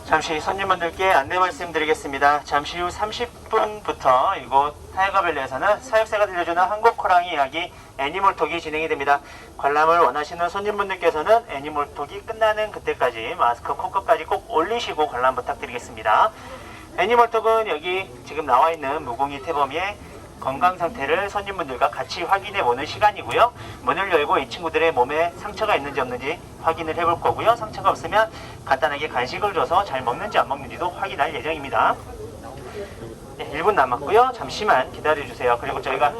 잠시 손님분들께 안내 말씀드리겠습니다. 잠시 후 30분부터 이곳 타이거밸리에서는 사육사가 들려주는 한국 호랑이 이야기 애니멀톡이 진행이 됩니다. 관람을 원하시는 손님분들께서는 애니멀톡이 끝나는 그때까지 마스크 코끝까지 꼭 올리시고 관람 부탁드리겠습니다. 애니멀톡은 여기 지금 나와 있는 무궁이 태범이의 건강 상태를 손님분들과 같이 확인해 보는 시간이고요. 문을 열고 이 친구들의 몸에 상처가 있는지 없는지 확인을 해볼 거고요. 상처가 없으면 간단하게 간식을 줘서 잘 먹는지 안 먹는지도 확인할 예정입니다. 네, 1분 남았고요. 잠시만 기다려 주세요. 그리고 저희가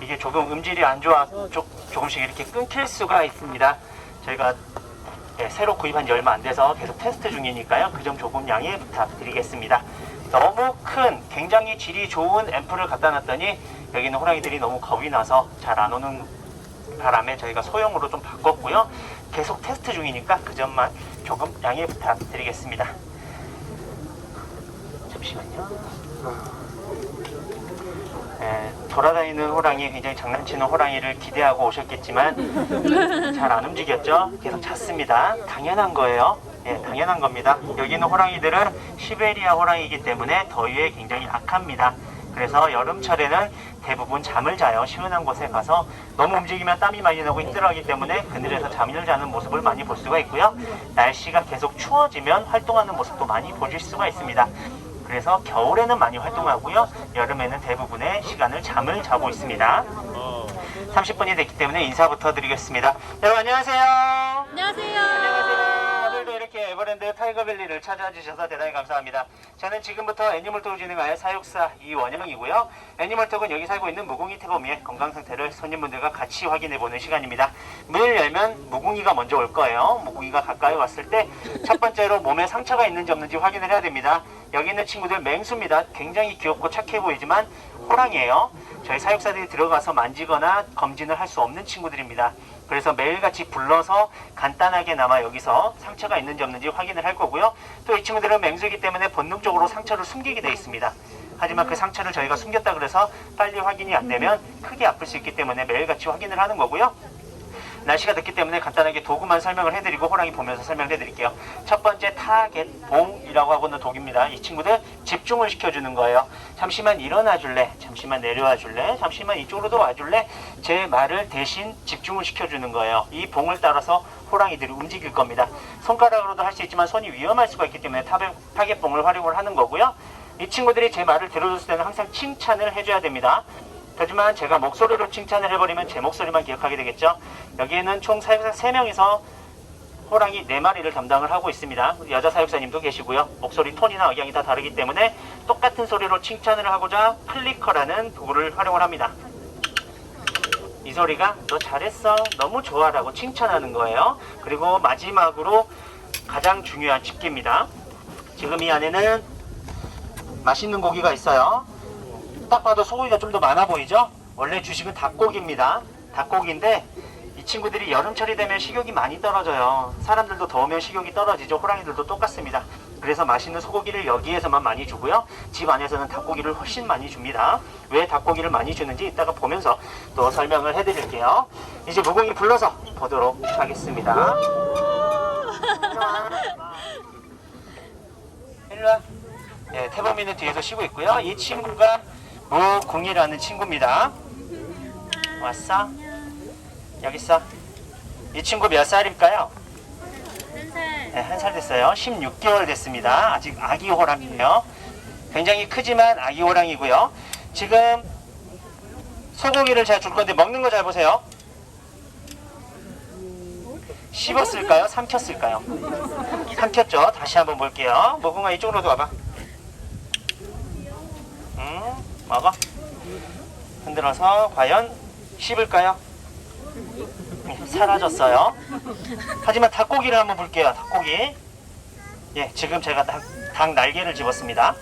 이게 조금 음질이 안 좋아서 조금씩 이렇게 끊길 수가 있습니다. 저희가 새로 구입한 지 얼마 안 돼서 계속 테스트 중이니까요. 그 점 조금 양해 부탁드리겠습니다. 너무 큰 굉장히 질이 좋은 앰플을 갖다 놨더니 여기 있는 호랑이들이 너무 겁이 나서 잘 안 오는 바람에 저희가 소형으로 좀 바꿨고요. 계속 테스트 중이니까 그 점만 조금 양해 부탁드리겠습니다. 잠시만요. 돌아다니는 호랑이, 굉장히 장난치는 호랑이를 기대하고 오셨겠지만 잘 안 움직였죠? 계속 잤습니다. 당연한 거예요. 당연한 겁니다. 여기 있는 호랑이들은 시베리아 호랑이이기 때문에 더위에 굉장히 약합니다. 그래서 여름철에는 대부분 잠을 자요. 시원한 곳에 가서 너무 움직이면 땀이 많이 나고 힘들어하기 때문에 그늘에서 잠을 자는 모습을 많이 볼 수가 있고요. 날씨가 계속 추워지면 활동하는 모습도 많이 보실 수가 있습니다. 그래서 겨울에는 많이 활동하고요. 여름에는 대부분의 시간을 잠을 자고 있습니다. 30분이 됐기 때문에 인사부터 드리겠습니다. 여러분 안녕하세요. 안녕하세요. 오늘도 이렇게 에버랜드 타이거밸리를 찾아주셔서 대단히 감사합니다. 저는 지금부터 애니멀톡을 진행할 사육사 이원영이고요. 애니멀톡은 여기 살고 있는 무궁이 태범이의 건강 상태를 손님분들과 같이 확인해보는 시간입니다. 문을 열면 무궁이가 먼저 올 거예요. 무궁이가 가까이 왔을 때 첫 번째로 몸에 상처가 있는지 없는지 확인을 해야 됩니다. 여기 있는 친구들 맹수입니다. 굉장히 귀엽고 착해 보이지만 호랑이에요. 저희 사육사들이 들어가서 만지거나 검진을 할 수 없는 친구들입니다. 그래서 매일같이 불러서 간단하게나마 여기서 상처가 있는지 없는지 확인을 할 거고요. 또 이 친구들은 맹수이기 때문에 본능적으로 상처를 숨기게 되어 있습니다. 하지만 그 상처를 저희가 숨겼다 그래서 빨리 확인이 안 되면 크게 아플 수 있기 때문에 매일같이 확인을 하는 거고요. 날씨가 늦기 때문에 간단하게 도구만 설명을 해드리고 호랑이 보면서 설명을 해드릴게요. 첫 번째 타겟봉이라고 하고 있는 독입니다. 이 친구들 집중을 시켜주는 거예요. 잠시만 일어나 줄래? 잠시만 내려와 줄래? 잠시만 이쪽으로도 와줄래? 제 말을 대신 집중을 시켜주는 거예요. 이 봉을 따라서 호랑이들이 움직일 겁니다. 손가락으로도 할 수 있지만 손이 위험할 수가 있기 때문에 타겟봉을 활용을 하는 거고요. 이 친구들이 제 말을 들어줬을 때는 항상 칭찬을 해줘야 됩니다. 하지만 제가 목소리로 칭찬을 해버리면 제 목소리만 기억하게 되겠죠. 여기에는 총 사육사 3명이서 호랑이 4마리를 담당을 하고 있습니다. 여자 사육사님도 계시고요. 목소리 톤이나 억양이 다 다르기 때문에 똑같은 소리로 칭찬을 하고자 플리커라는 도구를 활용을 합니다. 이 소리가 너 잘했어, 너무 좋아 라고 칭찬하는 거예요. 그리고 마지막으로 가장 중요한 집게입니다. 지금 이 안에는 맛있는 고기가 있어요. 딱 봐도 소고기가 좀 더 많아 보이죠? 원래 주식은 닭고기입니다. 닭고기인데 이 친구들이 여름철이 되면 식욕이 많이 떨어져요. 사람들도 더우면 식욕이 떨어지죠. 호랑이들도 똑같습니다. 그래서 맛있는 소고기를 여기에서만 많이 주고요. 집 안에서는 닭고기를 훨씬 많이 줍니다. 왜 닭고기를 많이 주는지 이따가 보면서 또 설명을 해드릴게요. 이제 무궁이 불러서 보도록 하겠습니다. 일로와. 태범이는 뒤에서 쉬고 있고요. 이 친구가 무궁이라는 친구입니다. 왔어? 여기 있어. 이 친구 몇 살일까요? 1살. 네, 1살 됐어요. 16개월 됐습니다. 아직 아기 호랑이에요. 굉장히 크지만 아기 호랑이고요. 지금 소고기를 제가 줄 건데 먹는 거 잘 보세요. 씹었을까요? 삼켰을까요? 삼켰죠? 다시 한번 볼게요. 무궁아 이쪽으로도 와봐. 먹어. 흔들어서 과연 씹을까요? 사라졌어요. 하지만 닭고기를 한번 볼게요. 닭고기. 예, 지금 제가 닭 날개를 집었습니다.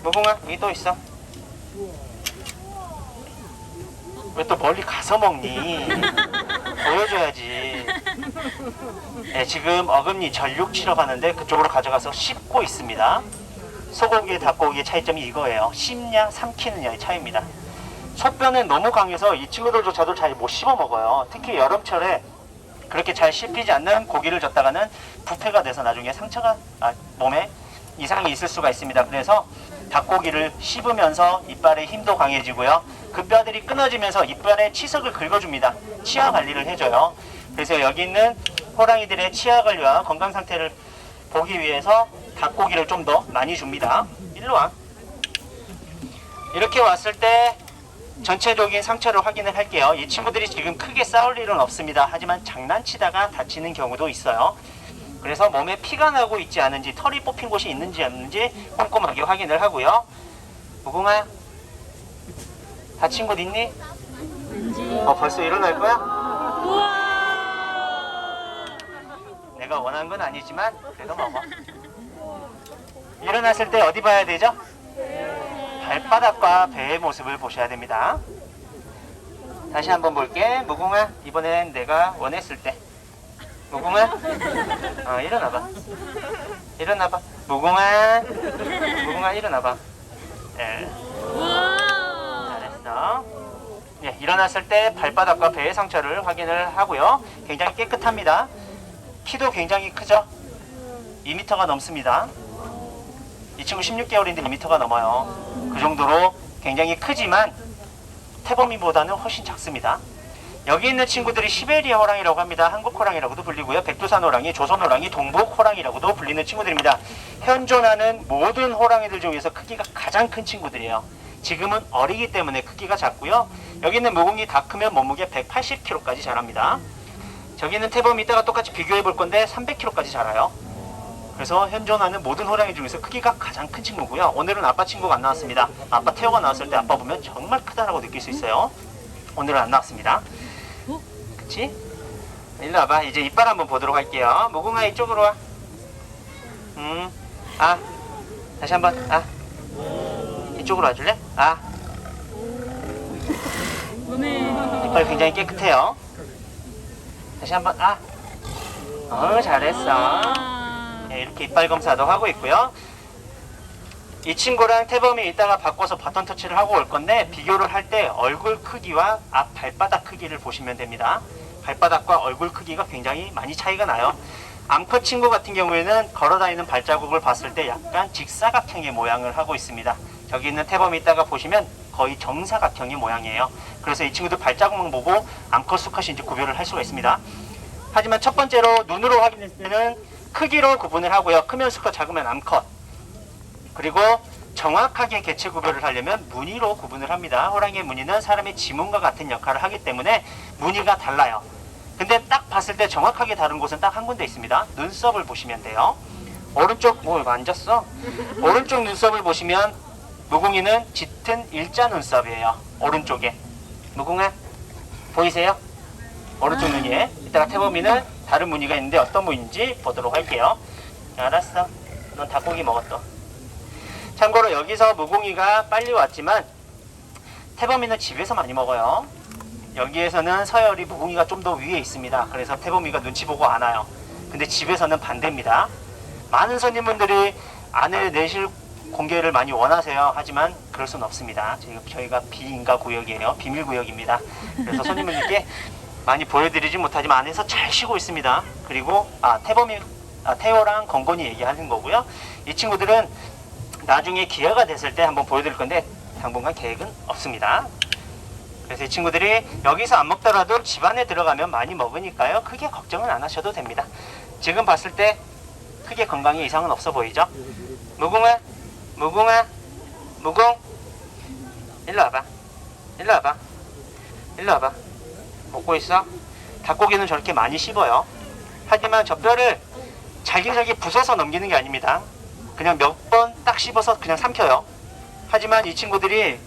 무궁아 여기 또 있어. 왜 또 멀리 가서 먹니? 보여줘야지. 예, 지금 어금니 전육 치러 가는데 그쪽으로 가져가서 씹고 있습니다. 소고기, 닭고기의 차이점이 이거예요. 씹냐, 삼키느냐의 차이입니다. 소변은 너무 강해서 이 친구들조차도 잘 못 씹어 먹어요. 특히 여름철에 그렇게 잘 씹히지 않는 고기를 줬다가는 부패가 돼서 나중에 상처가 몸에 이상이 있을 수가 있습니다. 그래서 닭고기를 씹으면서 이빨의 힘도 강해지고요. 그 뼈들이 끊어지면서 이빨의 치석을 긁어줍니다. 치아 관리를 해줘요. 그래서 여기 있는 호랑이들의 치아 관리와 건강 상태를 보기 위해서 닭고기를 좀 더 많이 줍니다. 일로 와. 이렇게 왔을 때 전체적인 상처를 확인을 할게요. 이 친구들이 지금 크게 싸울 일은 없습니다. 하지만 장난치다가 다치는 경우도 있어요. 그래서 몸에 피가 나고 있지 않은지, 털이 뽑힌 곳이 있는지 없는지 꼼꼼하게 확인을 하고요. 무궁아, 다친 곳 있니? 벌써 일어날 거야? 우와. 내가 원한 건 아니지만 그래도 먹어. 일어났을 때 어디 봐야 되죠? 발바닥과 배의 모습을 보셔야 됩니다. 다시 한번 볼게. 무궁아, 이번엔 내가 원했을 때. 무궁아, 일어나봐. 일어나봐. 무궁아, 무궁아 일어나봐. 네. 우와. 잘했어. 예, 일어났을 때 발바닥과 배의 상처를 확인을 하고요. 굉장히 깨끗합니다. 키도 굉장히 크죠? 2m가 넘습니다. 이 친구 16개월인데 2m가 넘어요. 그 정도로 굉장히 크지만 태범이보다는 훨씬 작습니다. 여기 있는 친구들이 시베리아 호랑이라고 합니다. 한국 호랑이라고도 불리고요. 백두산 호랑이, 조선 호랑이, 동북 호랑이라고도 불리는 친구들입니다. 현존하는 모든 호랑이들 중에서 크기가 가장 큰 친구들이에요. 지금은 어리기 때문에 크기가 작고요. 여기 있는 무궁이 다 크면 몸무게 180kg까지 자랍니다. 저기 있는 태범이 이따가 똑같이 비교해 볼 건데 300kg까지 자라요. 그래서 현존하는 모든 호랑이 중에서 크기가 가장 큰 친구고요. 오늘은 아빠 친구가 안 나왔습니다. 아빠 태호가 나왔을 때 아빠 보면 정말 크다라고 느낄 수 있어요. 오늘은 안 나왔습니다. 그치? 일로 와봐. 이제 이빨 한번 보도록 할게요. 무궁아 이쪽으로 와. 다시 한번. 이쪽으로 와줄래? 이빨 굉장히 깨끗해요. 다시 한번. 잘했어. 네, 이렇게 이빨 검사도 하고 있고요. 이 친구랑 태범이 이따가 바꿔서 바톤 터치를 하고 올 건데 비교를 할 때 얼굴 크기와 앞 발바닥 크기를 보시면 됩니다. 발바닥과 얼굴 크기가 굉장히 많이 차이가 나요. 암컷 친구 같은 경우에는 걸어다니는 발자국을 봤을 때 약간 직사각형의 모양을 하고 있습니다. 저기 있는 태범이 이따가 보시면 거의 정사각형의 모양이에요. 그래서 이 친구들 발자국만 보고 암컷 수컷인지 구별을 할 수가 있습니다. 하지만 첫 번째로 눈으로 확인했을 때는 크기로 구분을 하고요. 크면 수컷, 작으면 암컷. 그리고 정확하게 개체 구별을 하려면 무늬로 구분을 합니다. 호랑이의 무늬는 사람의 지문과 같은 역할을 하기 때문에 무늬가 달라요. 근데 딱 봤을 때 정확하게 다른 곳은 딱 한 군데 있습니다. 눈썹을 보시면 돼요. 오른쪽, 만졌어? 오른쪽 눈썹을 보시면 무궁이는 짙은 일자 눈썹이에요. 오른쪽에. 무궁아, 보이세요? 오른쪽 눈이에. 이따가 태범이는 다른 무늬가 있는데 어떤 무늬인지 보도록 할게요. 알았어. 넌 닭고기 먹었어. 참고로 여기서 무궁이가 빨리 왔지만 태범이는 집에서 많이 먹어요. 여기에서는 서열이 무궁이가 좀 더 위에 있습니다. 그래서 태범이가 눈치 보고 안 와요. 근데 집에서는 반대입니다. 많은 손님분들이 안을 내실 공개를 많이 원하세요. 하지만 그럴 수는 없습니다. 저희가 비인가 구역이에요. 비밀 구역입니다. 그래서 손님분들께 많이 보여드리지 못하지만 안에서 잘 쉬고 있습니다. 그리고 태호랑 건건이 얘기하는 거고요. 이 친구들은 나중에 기회가 됐을 때 한번 보여드릴 건데 당분간 계획은 없습니다. 그래서 이 친구들이 여기서 안 먹더라도 집 안에 들어가면 많이 먹으니까요. 크게 걱정은 안 하셔도 됩니다. 지금 봤을 때 크게 건강에 이상은 없어 보이죠? 무궁아, 무궁아, 무궁, 일로 와봐. 일로 와봐. 일로 와봐. 먹고 있어? 닭고기는 저렇게 많이 씹어요. 하지만 저 뼈를 잘게 부숴서 넘기는 게 아닙니다. 그냥 몇 번 딱 씹어서 그냥 삼켜요. 하지만 이 친구들이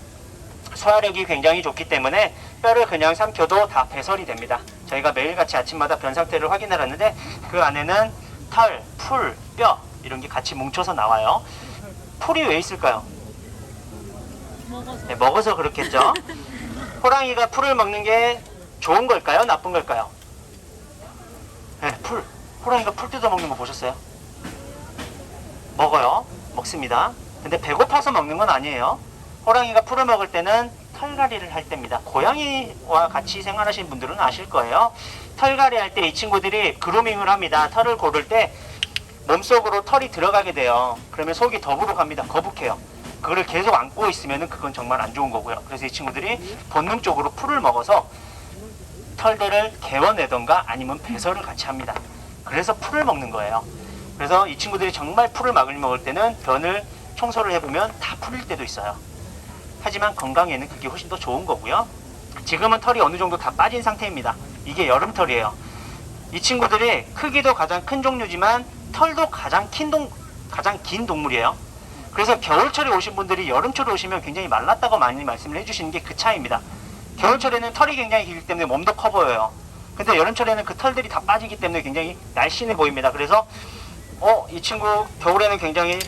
소화력이 굉장히 좋기 때문에 뼈를 그냥 삼켜도 다 배설이 됩니다. 저희가 매일같이 아침마다 변 상태를 확인을 하는데 그 안에는 털, 풀, 뼈 이런 게 같이 뭉쳐서 나와요. 풀이 왜 있을까요? 네, 먹어서 그렇겠죠. 호랑이가 풀을 먹는 게 좋은 걸까요? 나쁜 걸까요? 네, 풀. 호랑이가 풀 뜯어 먹는 거 보셨어요? 먹어요. 먹습니다. 근데 배고파서 먹는 건 아니에요. 호랑이가 풀을 먹을 때는 털갈이를 할 때입니다. 고양이와 같이 생활하시는 분들은 아실 거예요. 털갈이 할 때 이 친구들이 그루밍을 합니다. 털을 고를 때 몸속으로 털이 들어가게 돼요. 그러면 속이 더부룩 합니다. 거북해요. 그거를 계속 안고 있으면 그건 정말 안 좋은 거고요. 그래서 이 친구들이 본능적으로 풀을 먹어서 털들을 개워내던가 아니면 배설을 같이 합니다. 그래서 풀을 먹는 거예요. 그래서 이 친구들이 정말 풀을 많이 먹을 때는 변을 청소를 해보면 다 풀릴 때도 있어요. 하지만 건강에는 그게 훨씬 더 좋은 거고요. 지금은 털이 어느 정도 다 빠진 상태입니다. 이게 여름털이에요. 이 친구들이 크기도 가장 큰 종류지만 털도 가장 긴 동물이에요. 그래서 겨울철에 오신 분들이 여름철에 오시면 굉장히 말랐다고 많이 말씀을 해주시는 게 그 차이입니다. 겨울철에는 털이 굉장히 길기 때문에 몸도 커 보여요. 근데 여름철에는 그 털들이 다 빠지기 때문에 굉장히 날씬해 보입니다. 그래서 이 친구 겨울에는 굉장히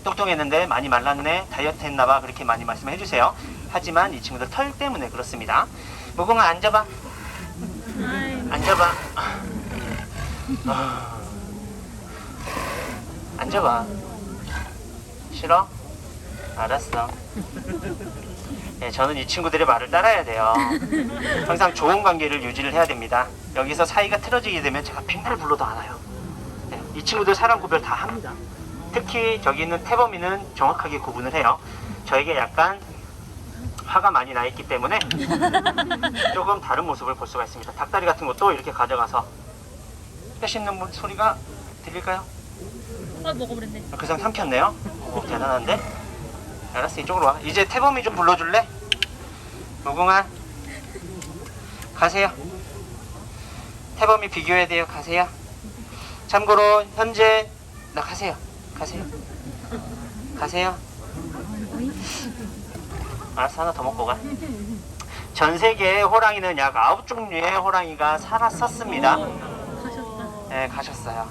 뚱뚱했는데 많이 말랐네, 다이어트 했나봐, 그렇게 많이 말씀해 주세요. 하지만 이 친구들 털 때문에 그렇습니다. 무궁아 앉아봐. 앉아봐. 앉아봐. 싫어? 알았어. 네, 저는 이 친구들의 말을 따라야 돼요. 항상 좋은 관계를 유지를 해야 됩니다. 여기서 사이가 틀어지게 되면 제가 빙글 불러도 안 와요. 네, 이 친구들 사람 구별 다 합니다. 특히 저기 있는 태범이는 정확하게 구분을 해요. 저에게 약간 화가 많이 나 있기 때문에 조금 다른 모습을 볼 수가 있습니다. 닭다리 같은 것도 이렇게 가져가서 빼씹는 소리가 들릴까요? 먹어버렸네. 그상 삼켰네요. 오, 대단한데? 알았어, 이쪽으로 와. 이제 태범이 좀 불러줄래? 무궁아 가세요. 태범이 비교해야 돼요. 가세요. 참고로 현재 가세요. 알았어, 하나 더 먹고 가. 전 세계에 호랑이는 약 9종류의 호랑이가 살았었습니다. 네, 가셨어요.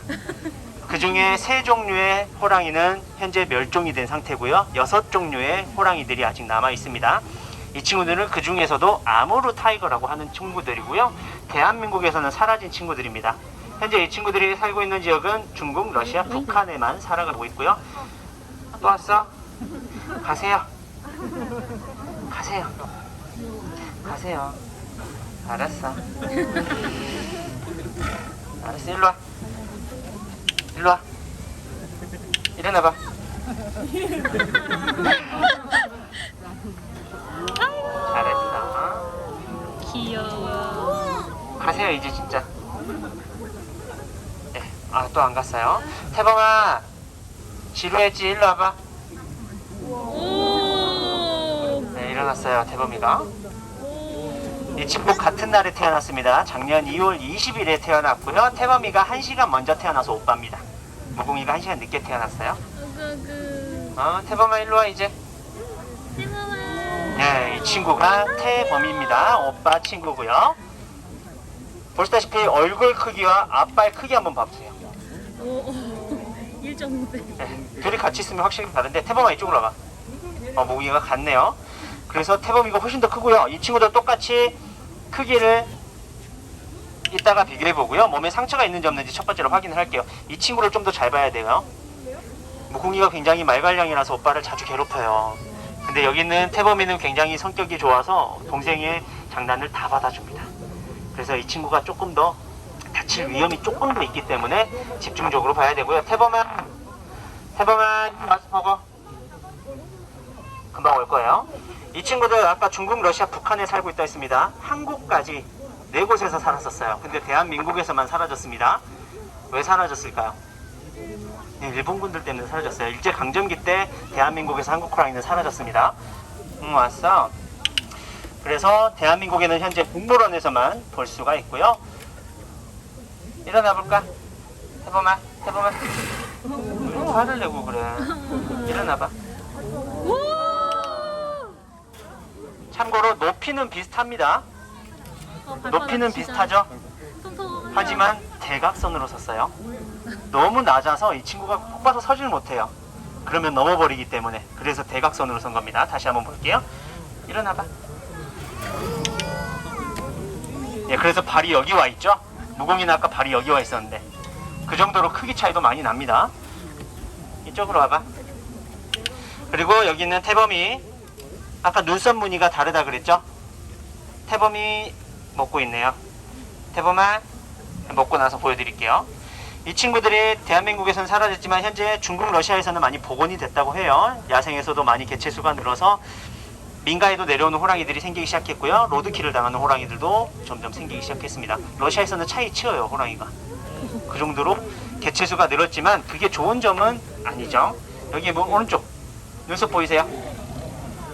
그 중에 3종류의 호랑이는 현재 멸종이 된 상태고요. 6종류의 호랑이들이 아직 남아 있습니다. 이 친구들은 그 중에서도 아무르 타이거라고 하는 친구들이고요. 대한민국에서는 사라진 친구들입니다. 현재 이 친구들이 살고 있는 지역은 중국, 러시아, 북한에만 살아가고 있고요. 또 왔어? 가세요. 알았어. 일로 와. 일어나봐. 잘했어. 귀여워. 가세요 이제 진짜. 네. 또 안 갔어요. 태범아 지루했지? 일로 와봐. 네, 일어났어요 태범이가. 이 친구 같은 날에 태어났습니다. 작년 2월 20일에 태어났고요. 태범이가 1시간 먼저 태어나서 오빠입니다. 무궁이가 1시간 늦게 태어났어요. 태범아 일로 와 이제. 네, 이 친구가 태범입니다. 오빠 친구고요. 보시다시피 얼굴 크기와 앞발 크기 한번 봐보세요. 1.5배. 네, 둘이 같이 있으면 확실히 다른데 태범아 이쪽으로 와봐. 무궁이가 같네요. 그래서 태범이가 훨씬 더 크고요. 이 친구도 똑같이 크기를 이따가 비교해 보고요. 몸에 상처가 있는지 없는지 첫 번째로 확인을 할게요. 이 친구를 좀 더 잘 봐야 돼요. 무궁이가 굉장히 말괄량이라서 오빠를 자주 괴롭혀요. 근데 여기 있는 태범이는 굉장히 성격이 좋아서 동생의 장난을 다 받아줍니다. 그래서 이 친구가 조금 더 다칠 위험이 조금 더 있기 때문에 집중적으로 봐야 되고요. 태범아 와서 보고. 금방 올 거예요. 이 친구들 아까 중국, 러시아, 북한에 살고 있다 했습니다. 한국까지 4곳에서 살았었어요. 근데 대한민국에서만 사라졌습니다. 왜 사라졌을까요? 네, 일본군들 때문에 사라졌어요. 일제강점기 때 대한민국에서 한국 호랑이는 사라졌습니다. 왔어. 그래서 대한민국에는 현재 동물원에서만 볼 수가 있고요. 일어나 볼까? 태범아 왜 화를 내고 그래? 일어나봐. 참고로 높이는 비슷합니다. 높이는 비슷하죠? 하지만 대각선으로 섰어요. 너무 낮아서 이 친구가 꼭 봐서 서지를 못해요. 그러면 넘어버리기 때문에. 그래서 대각선으로 선 겁니다. 다시 한번 볼게요. 일어나봐. 예, 그래서 발이 여기 와 있죠? 무궁이는 아까 발이 여기 와 있었는데 그 정도로 크기 차이도 많이 납니다. 이쪽으로 와봐. 그리고 여기 있는 태범이 아까 눈썹 무늬가 다르다 그랬죠? 태범이 먹고 있네요. 태범아 먹고 나서 보여드릴게요. 이 친구들이 대한민국에서는 사라졌지만 현재 중국, 러시아에서는 많이 복원이 됐다고 해요. 야생에서도 많이 개체수가 늘어서 민가에도 내려오는 호랑이들이 생기기 시작했고요. 로드킬을 당하는 호랑이들도 점점 생기기 시작했습니다. 러시아에서는 차이 치어요, 호랑이가. 그 정도로 개체수가 늘었지만 그게 좋은 점은 아니죠. 여기 뭐 오른쪽 눈썹 보이세요?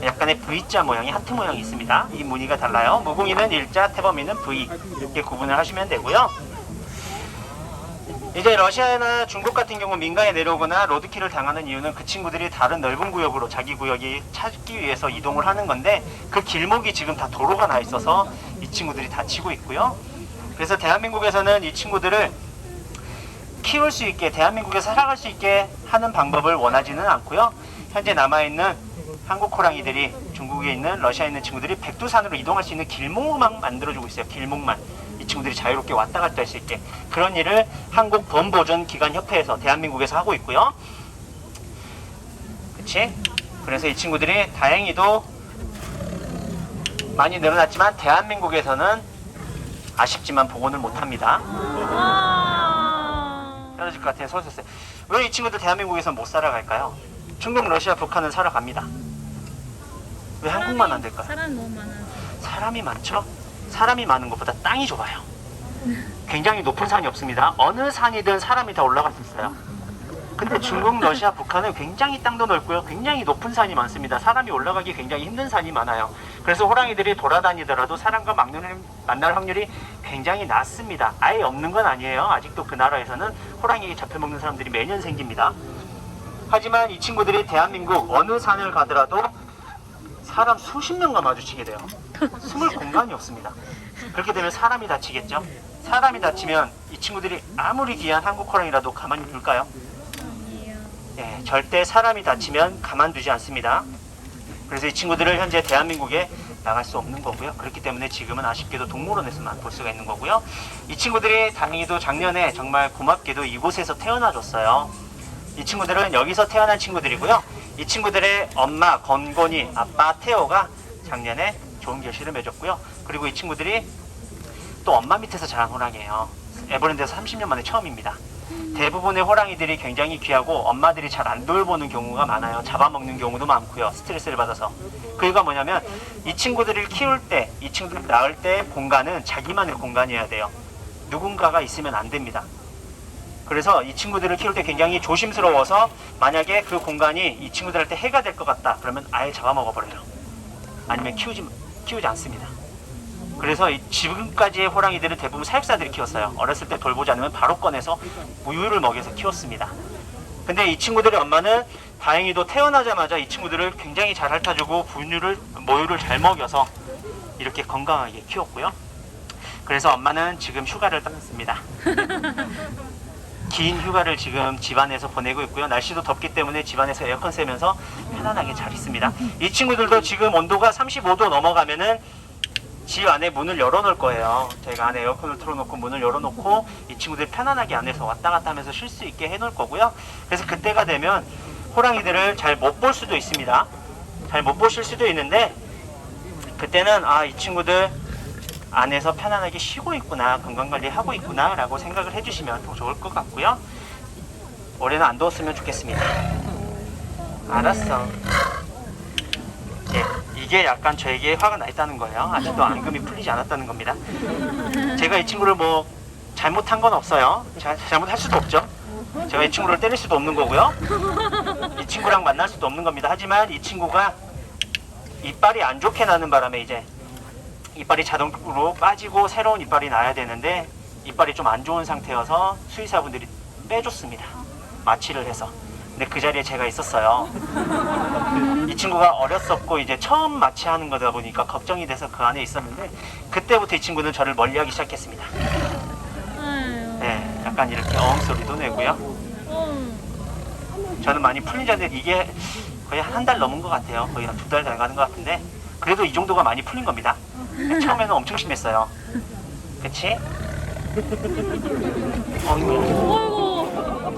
약간의 V자 모양이 하트 모양이 있습니다. 이 무늬가 달라요. 무궁이는 일자, 태범이는 V 이렇게 구분을 하시면 되고요. 이제 러시아나 중국 같은 경우 민가에 내려오거나 로드킬을 당하는 이유는 그 친구들이 다른 넓은 구역으로 자기 구역이 찾기 위해서 이동을 하는 건데 그 길목이 지금 다 도로가 나 있어서 이 친구들이 다치고 있고요. 그래서 대한민국에서는 이 친구들을 키울 수 있게, 대한민국에서 살아갈 수 있게 하는 방법을 원하지는 않고요. 현재 남아있는 한국 호랑이들이 중국에 있는, 러시아에 있는 친구들이 백두산으로 이동할 수 있는 길목만 만들어주고 있어요. 길목만. 이 친구들이 자유롭게 왔다 갔다 할 수 있게. 그런 일을 한국 범보존기관협회에서 대한민국에서 하고 있고요. 그치? 그래서 이 친구들이 다행히도 많이 늘어났지만 대한민국에서는 아쉽지만 복원을 못합니다. 떨어질 것 같아요. 서주세요. 왜 이 친구들 대한민국에서는 못 살아갈까요? 중국, 러시아, 북한은 살아갑니다. 왜 한국만 안 될까요? 사람 너무 많아. 사람이 많죠? 사람이 많은 것보다 땅이 좁아요. 굉장히 높은 산이 없습니다. 어느 산이든 사람이 다 올라갈 수 있어요. 근데 중국, 러시아, 북한은 굉장히 땅도 넓고요. 굉장히 높은 산이 많습니다. 사람이 올라가기 굉장히 힘든 산이 많아요. 그래서 호랑이들이 돌아다니더라도 사람과 만날 확률이 굉장히 낮습니다. 아예 없는 건 아니에요. 아직도 그 나라에서는 호랑이에 잡혀먹는 사람들이 매년 생깁니다. 하지만 이 친구들이 대한민국 어느 산을 가더라도 사람 수십 명과 마주치게 돼요. 숨을 공간이 없습니다. 그렇게 되면 사람이 다치겠죠. 사람이 다치면 이 친구들이 아무리 귀한 한국 호랑이라도 가만히 둘까요? 아니에요. 네, 절대 사람이 다치면 가만두지 않습니다. 그래서 이 친구들을 현재 대한민국에 나갈 수 없는 거고요. 그렇기 때문에 지금은 아쉽게도 동물원에서만 볼 수가 있는 거고요. 이 친구들이 다행히도 작년에 정말 고맙게도 이곳에서 태어나줬어요. 이 친구들은 여기서 태어난 친구들이고요. 이 친구들의 엄마 건곤이, 아빠 태호가 작년에 좋은 결실을 맺었고요. 그리고 이 친구들이 또 엄마 밑에서 자란 호랑이에요. 에버랜드에서 30년 만에 처음입니다. 대부분의 호랑이들이 굉장히 귀하고 엄마들이 잘 안 돌보는 경우가 많아요. 잡아먹는 경우도 많고요. 스트레스를 받아서. 그 이유가 뭐냐면 이 친구들을 키울 때, 이 친구들을 낳을 때 공간은 자기만의 공간이어야 돼요. 누군가가 있으면 안 됩니다. 그래서 이 친구들을 키울 때 굉장히 조심스러워서 만약에 그 공간이 이 친구들한테 해가 될 것 같다 그러면 아예 잡아먹어버려요. 아니면 키우지 않습니다. 그래서 지금까지의 호랑이들은 대부분 사육사들이 키웠어요. 어렸을 때 돌보지 않으면 바로 꺼내서 우유를 먹여서 키웠습니다. 근데 이 친구들의 엄마는 다행히도 태어나자마자 이 친구들을 굉장히 잘 핥아주고 모유를 잘 먹여서 이렇게 건강하게 키웠고요. 그래서 엄마는 지금 휴가를 떠났습니다. 긴 휴가를 지금 집안에서 보내고 있고요. 날씨도 덥기 때문에 집안에서 에어컨 쐬면서 편안하게 잘 있습니다. 이 친구들도 지금 온도가 35도 넘어가면은 집 안에 문을 열어놓을 거예요. 저희가 안에 에어컨을 틀어놓고 문을 열어놓고 이 친구들이 편안하게 안에서 왔다 갔다 하면서 쉴 수 있게 해놓을 거고요. 그래서 그때가 되면 호랑이들을 잘 못 볼 수도 있습니다. 잘 못 보실 수도 있는데 그때는 이 친구들 안에서 편안하게 쉬고 있구나, 건강관리하고 있구나 라고 생각을 해주시면 더 좋을 것 같고요. 올해는 안 더웠으면 좋겠습니다. 알았어. 이게 약간 저에게 화가 나 있다는 거예요. 아직도 앙금이 풀리지 않았다는 겁니다. 제가 이 친구를 뭐 잘못한 건 없어요. 잘못할 수도 없죠. 제가 이 친구를 때릴 수도 없는 거고요. 이 친구랑 만날 수도 없는 겁니다. 하지만 이 친구가 이빨이 안 좋게 나는 바람에 이제 이빨이 자동으로 빠지고 새로운 이빨이 나야 되는데 이빨이 좀 안 좋은 상태여서 수의사분들이 빼줬습니다. 마취를 해서. 근데 그 자리에 제가 있었어요. 이 친구가 어렸었고 이제 처음 마취하는 거다 보니까 걱정이 돼서 그 안에 있었는데 그때부터 이 친구는 저를 멀리하기 시작했습니다. 네, 약간 이렇게 소리도 내고요. 저는 많이 풀린 자인데 이게 거의 한 달 넘은 것 같아요. 거의 한 2달 돼 가는 것 같은데 그래도 이 정도가 많이 풀린 겁니다. 처음에는 엄청 심했어요. 그치?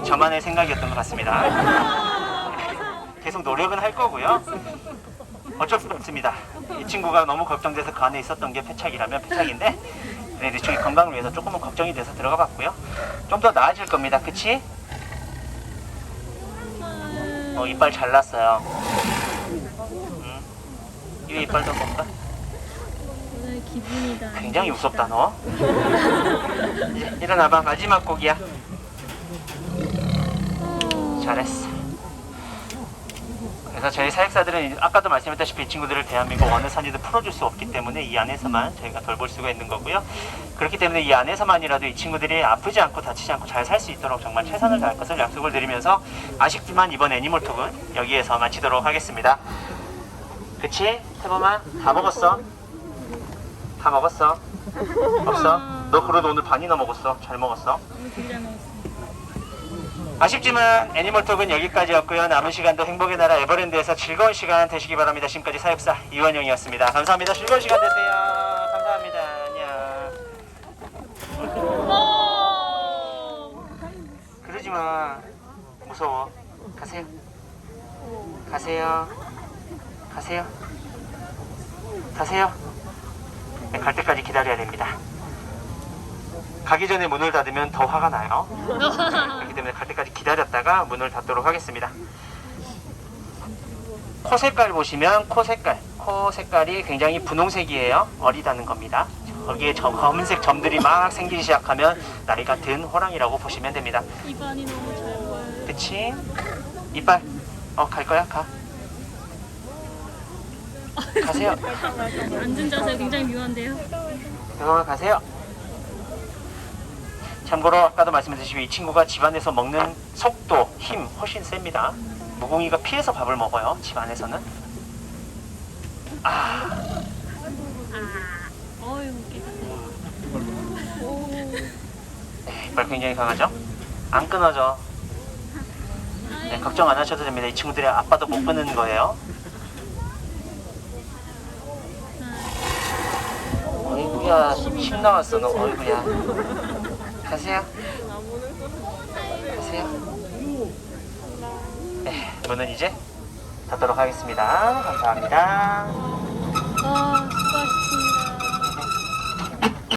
저만의 생각이었던 것 같습니다. 계속 노력은 할 거고요. 어쩔 수가 없습니다. 이 친구가 너무 걱정돼서 그 안에 있었던 게 패착이라면 패착인데 네, 내 쪽이 건강을 위해서 조금은 걱정이 돼서 들어가 봤고요. 좀 더 나아질 겁니다. 그치? 이빨 잘났어요. 이 이빨도 볼까? 오늘 기분이 다. 굉장히 무섭다 너. 이제 일어나봐. 마지막 곡이야. 잘했어. 그래서 저희 사역사들은 아까도 말씀했다시피 이 친구들을 대한민국 어느 산이든 풀어줄 수 없기 때문에 이 안에서만 저희가 돌볼 수가 있는 거고요. 그렇기 때문에 이 안에서만이라도 이 친구들이 아프지 않고 다치지 않고 잘 살 수 있도록 정말 최선을 다할 것을 약속을 드리면서 아쉽지만 이번 애니멀톡은 여기에서 마치도록 하겠습니다. 그치? 태범아 다 먹었어? 다 먹었어? 없어? 너 그래도 오늘 반이나 먹었어. 잘 먹었어. 오늘 되게 잘 먹었어. 아쉽지만 애니멀톡은 여기까지였고요. 남은 시간도 행복의 나라 에버랜드에서 즐거운 시간 되시기 바랍니다. 지금까지 사역사 이원영이었습니다. 감사합니다. 즐거운 시간 되세요. 감사합니다. 안녕. 그러지마. 무서워. 가세요. 가세요. 가세요. 가세요. 네, 갈 때까지 기다려야 됩니다. 가기 전에 문을 닫으면 더 화가 나요. 그렇기 때문에 갈 때까지 기다렸다가 문을 닫도록 하겠습니다. 코 색깔 보시면 코 색깔이 굉장히 분홍색이에요. 어리다는 겁니다. 거기에 검은색 점들이 막 생기기 시작하면 나이가 든 호랑이라고 보시면 됩니다. 입안이 너무 잘 보여요. 그치? 이빨 갈 거야? 가. 가세요. 앉은 자세 굉장히 묘한데요. 가세요. 참고로 아까도 말씀드렸듯이 이 친구가 집안에서 먹는 속도, 힘 훨씬 셉니다. 무궁이가 피해서 밥을 먹어요. 집안에서는. 어휴, 깨끗해. 네, 이빨 굉장히 강하죠? 안 끊어져. 네, 걱정 안 하셔도 됩니다. 이 친구들의 아빠도 못 끊는 거예요. 어이구야, 침 나왔어 너. 어이구야. 가세요. 가세요. 네, 문은 이제 닫도록 하겠습니다. 감사합니다. 수고하셨습니다.